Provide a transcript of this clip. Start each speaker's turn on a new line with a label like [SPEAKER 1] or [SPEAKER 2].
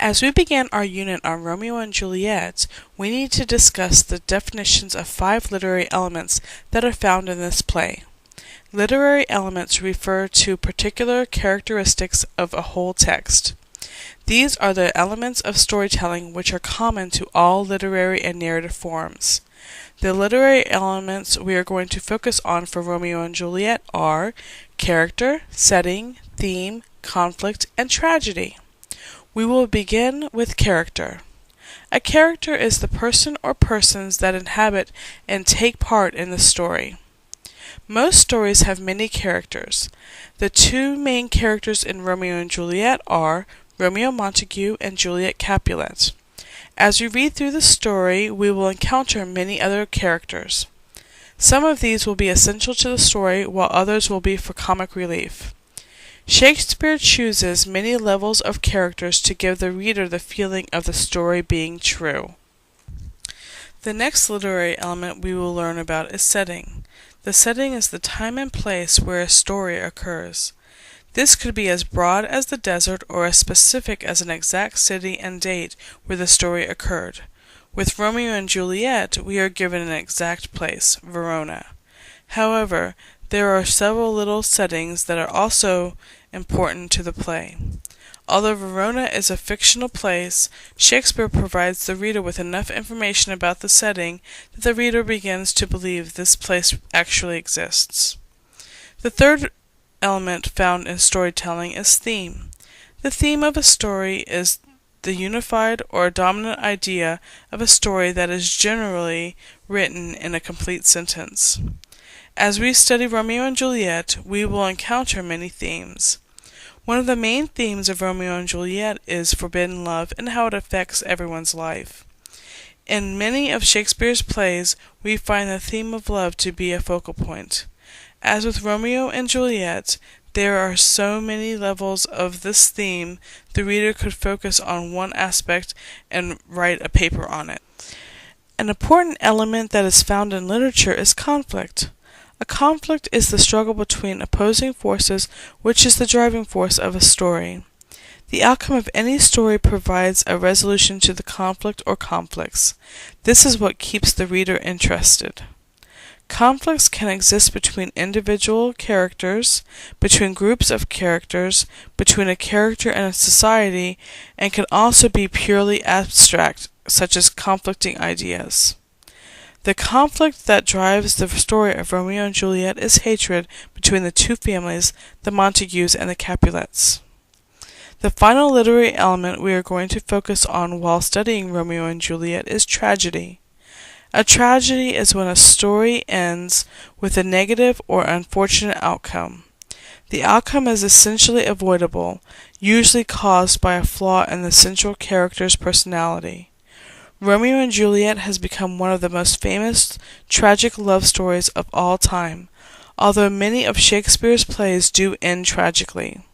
[SPEAKER 1] As we begin our unit on Romeo and Juliet, we need to discuss the definitions of 5 literary elements that are found in this play. Literary elements refer to particular characteristics of a whole text. These are the elements of storytelling which are common to all literary and narrative forms. The literary elements we are going to focus on for Romeo and Juliet are character, setting, theme, conflict, and tragedy. We will begin with character. A character is the person or persons that inhabit and take part in the story. Most stories have many characters. The 2 main characters in Romeo and Juliet are Romeo Montague and Juliet Capulet. As we read through the story, we will encounter many other characters. Some of these will be essential to the story, while others will be for comic relief. Shakespeare chooses many levels of characters to give the reader the feeling of the story being true. The next literary element we will learn about is setting. The setting is the time and place where a story occurs. This could be as broad as the desert or as specific as an exact city and date where the story occurred. With Romeo and Juliet, we are given an exact place, Verona. However, there are several little settings that are also important to the play. Although Verona is a fictional place, Shakespeare provides the reader with enough information about the setting that the reader begins to believe this place actually exists. The third element found in storytelling is theme. The theme of a story is the unified or dominant idea of a story that is generally written in a complete sentence. As we study Romeo and Juliet, we will encounter many themes. One of the main themes of Romeo and Juliet is forbidden love and how it affects everyone's life. In many of Shakespeare's plays, we find the theme of love to be a focal point. As with Romeo and Juliet, there are so many levels of this theme, the reader could focus on one aspect and write a paper on it. An important element that is found in literature is conflict. A conflict is the struggle between opposing forces, which is the driving force of a story. The outcome of any story provides a resolution to the conflict or conflicts. This is what keeps the reader interested. Conflicts can exist between individual characters, between groups of characters, between a character and a society, and can also be purely abstract, such as conflicting ideas. The conflict that drives the story of Romeo and Juliet is hatred between the 2 families, the Montagues and the Capulets. The final literary element we are going to focus on while studying Romeo and Juliet is tragedy. A tragedy is when a story ends with a negative or unfortunate outcome. The outcome is essentially avoidable, usually caused by a flaw in the central character's personality. Romeo and Juliet has become one of the most famous tragic love stories of all time, although many of Shakespeare's plays do end tragically.